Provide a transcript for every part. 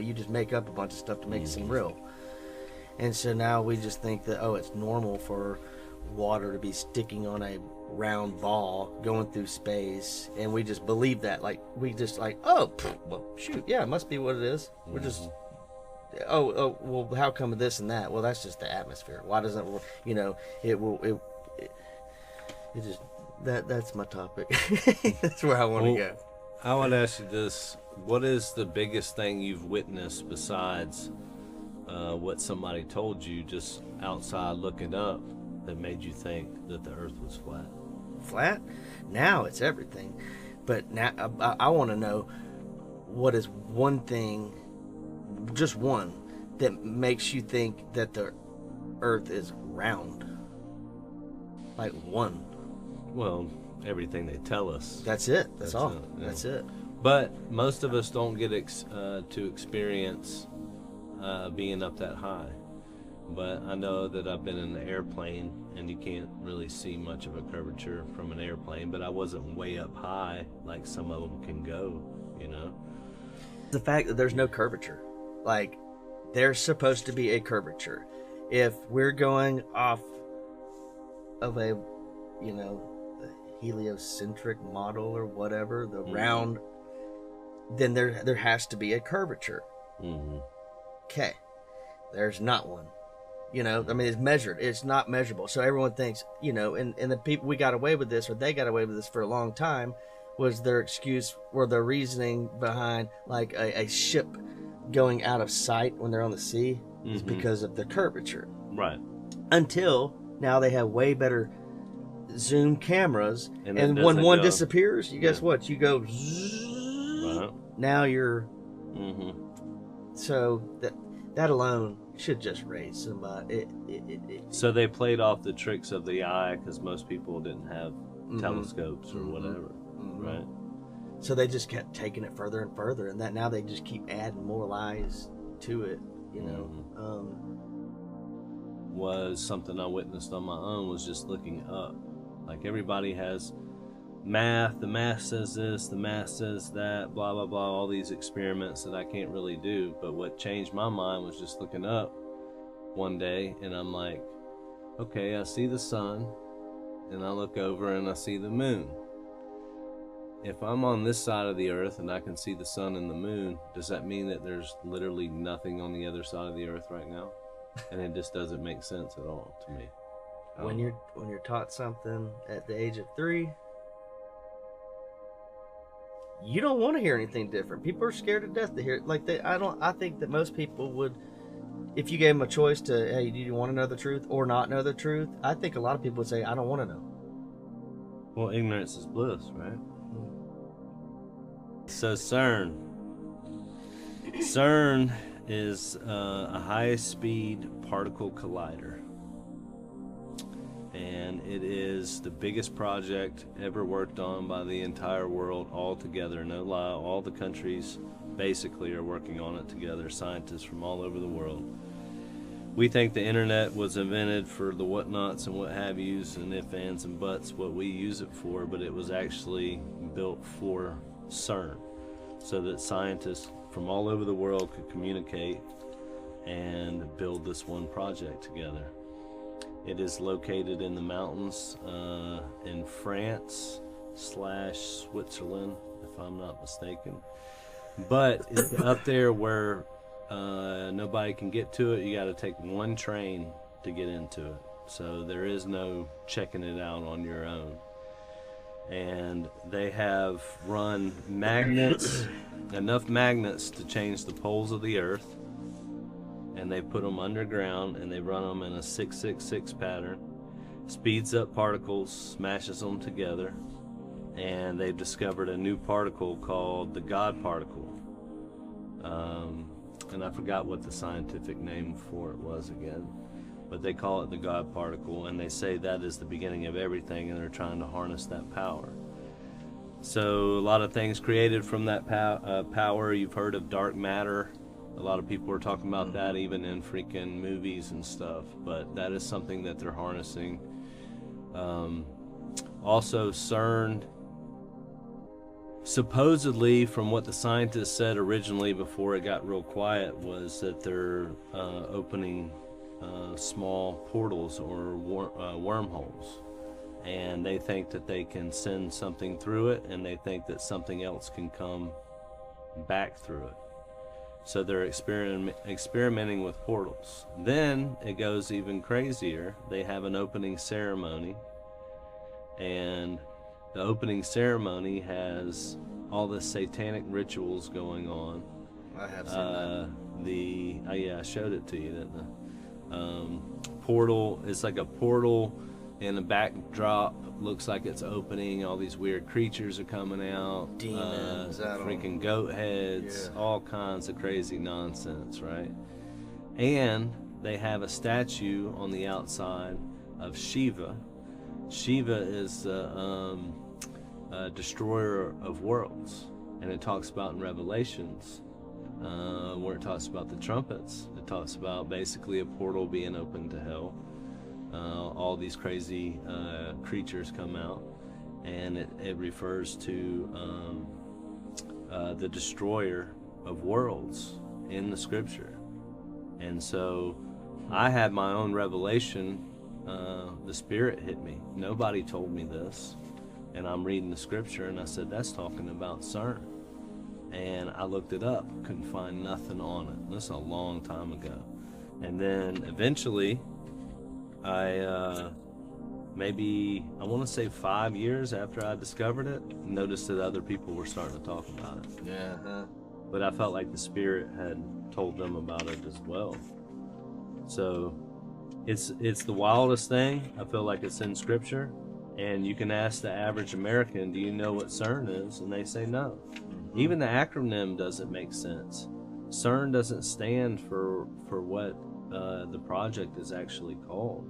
you just make up a bunch of stuff to make it seem real. And so now we just think that, it's normal for water to be sticking on a round ball going through space, and we just believe that. Like, we just like, well, shoot, yeah, it must be what it is. We're just, well, how come this and that? Well, that's just the atmosphere. Why doesn't, it just, that's my topic. That's where I want to go. I want to ask you this. What is the biggest thing you've witnessed besides what somebody told you just outside looking up that made you think that the earth was flat? Flat? Now it's everything. But now I want to know, what is one thing, just one, that makes you think that the earth is round? Like one. Well, everything they tell us. That's it. That's all. Yeah. That's it. But most of us don't get to experience being up that high. But I know that I've been in an airplane, and you can't really see much of a curvature from an airplane, but I wasn't way up high like some of them can go, The fact that there's no curvature. Like, there's supposed to be a curvature. If we're going off of a, heliocentric model or whatever, the round, then there has to be a curvature. Okay. There's not one. It's measured. It's not measurable. So everyone thinks, and the people we got away with this, or they got away with this for a long time, was their excuse or their reasoning behind, like, a ship going out of sight when they're on the sea is because of the curvature. Right. Until now they have way better zoom cameras, and when one disappears, guess what? You go zzz, right. Now you're so that alone should just raise somebody. So they played off the tricks of the eye, because most people didn't have telescopes or whatever, right? So they just kept taking it further and further, and that now they just keep adding more lies to it. Was something I witnessed on my own, was just looking up. Like, everybody has math, the math says this, the math says that, blah, blah, blah, all these experiments that I can't really do. But what changed my mind was just looking up one day, and I'm like, okay, I see the sun, and I look over and I see the moon. If I'm on this side of the earth and I can see the sun and the moon, does that mean that there's literally nothing on the other side of the earth right now? And it just doesn't make sense at all to me. When you're taught something at the age of 3, you don't want to hear anything different. People are scared to death to hear it. Like, I think that most people would, if you gave them a choice to, hey, do you want to know the truth or not know the truth? I think a lot of people would say, I don't want to know. Well, ignorance is bliss, right? So CERN. CERN is a high-speed particle collider. And it is the biggest project ever worked on by the entire world all together. No lie, all the countries basically are working on it together, scientists from all over the world. We think the internet was invented for the whatnots and what have yous and if, ands, and buts, what we use it for, but it was actually built for CERN, so that scientists from all over the world could communicate and build this one project together. It is located in the mountains in France/Switzerland, if I'm not mistaken. But it's up there where nobody can get to it. You got to take one train to get into it. So there is no checking it out on your own. And they have run magnets, enough magnets to change the poles of the earth. And they put them underground, and they run them in a 666 pattern. Speeds up particles, smashes them together. And they've discovered a new particle called the God particle. And I forgot what the scientific name for it was again. But they call it the God particle, and they say that is the beginning of everything, and they're trying to harness that power. So a lot of things created from that power. You've heard of dark matter. A lot of people are talking about that even in freaking movies and stuff, but that is something that they're harnessing. Also, CERN supposedly, from what the scientists said originally before it got real quiet, was that they're opening small portals or wormholes, and they think that they can send something through it, and they think that something else can come back through it. So they're experimenting with portals. Then it goes even crazier. They have an opening ceremony, and the opening ceremony has all the satanic rituals going on. I have seen that. I showed it to you, didn't I? Portal, it's like a portal in a backdrop, looks like it's opening. All these weird creatures are coming out. Demons, freaking goat heads, all kinds of crazy nonsense, right? And they have a statue on the outside of Shiva. Shiva is the destroyer of worlds, and it talks about in Revelations, where it talks about the trumpets. It talks about basically a portal being open to hell. All these crazy creatures come out, and it refers to the destroyer of worlds in the scripture. And so I had my own revelation. The Spirit hit me. Nobody told me this. And I'm reading the scripture, and I said, that's talking about CERN. And I looked it up, couldn't find nothing on it. This is a long time ago. And then eventually, I want to say 5 years after I discovered it, noticed that other people were starting to talk about it. Yeah. But I felt like the Spirit had told them about it as well. So it's the wildest thing. I feel like it's in scripture, and you can ask the average American, do you know what CERN is? And they say no. Even the acronym doesn't make sense. CERN doesn't stand for what the project is actually called.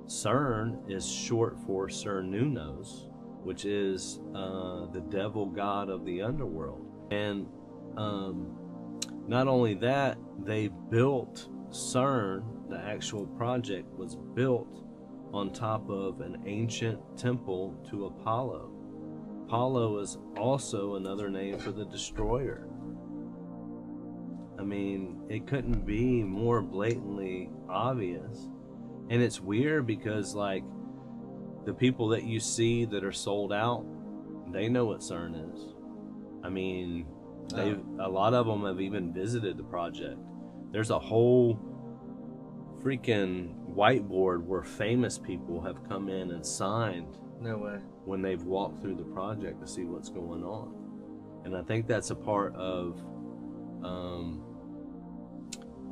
CERN is short for Cernunnos, which is the devil god of the underworld. And not only that, they built CERN, the actual project was built on top of an ancient temple to Apollo. Apollo is also another name for the destroyer. I mean, it couldn't be more blatantly obvious. And it's weird because, like, the people that you see that are sold out, they know what CERN is. I mean, a lot of them have even visited the project. There's a whole freaking whiteboard where famous people have come in and signed. No way. When they've walked through the project to see what's going on. And I think that's a part of,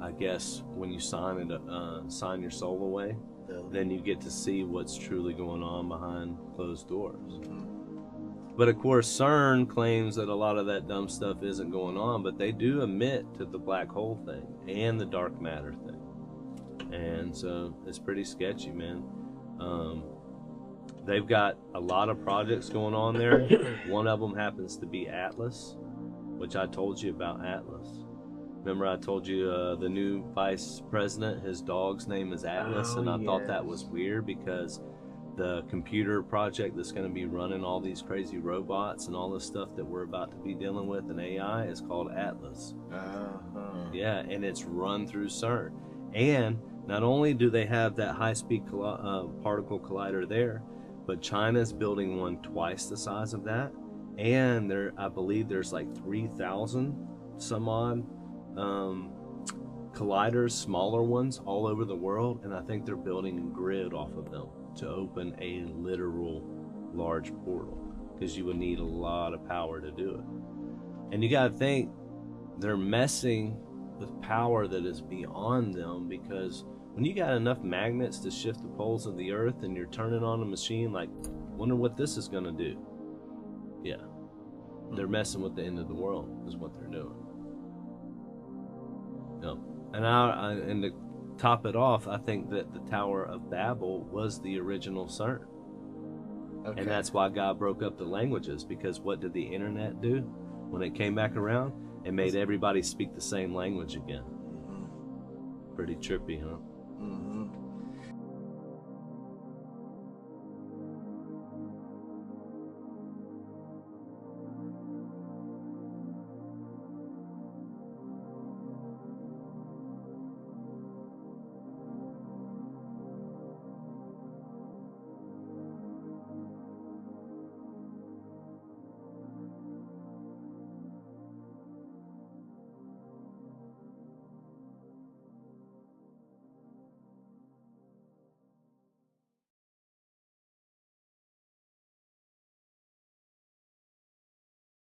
I guess, when you sign your soul away, then you get to see what's truly going on behind closed doors. But of course, CERN claims that a lot of that dumb stuff isn't going on, but they do admit to the black hole thing and the dark matter thing. And so it's pretty sketchy, man. They've got a lot of projects going on there. One of them happens to be Atlas, which I told you about Atlas. Remember I told you the new vice president, his dog's name is Atlas, and I thought that was weird because the computer project that's going to be running all these crazy robots and all this stuff that we're about to be dealing with in AI is called Atlas. Yeah, and it's run through CERN. And not only do they have that high-speed particle collider there, but China's building one twice the size of that, and I believe there's like 3,000 some odd colliders, smaller ones, all over the world, and I think they're building a grid off of them to open a literal large portal, because you would need a lot of power to do it. And you got to think, they're messing with power that is beyond them, because when you got enough magnets to shift the poles of the earth and you're turning on a machine, like, wonder what this is going to do. Yeah. They're messing with the end of the world is what they're doing. No. And to top it off, I think that the Tower of Babel was the original CERN. Okay. And that's why God broke up the languages, because what did the internet do? When it came back around, it made everybody speak the same language again. Pretty trippy, huh?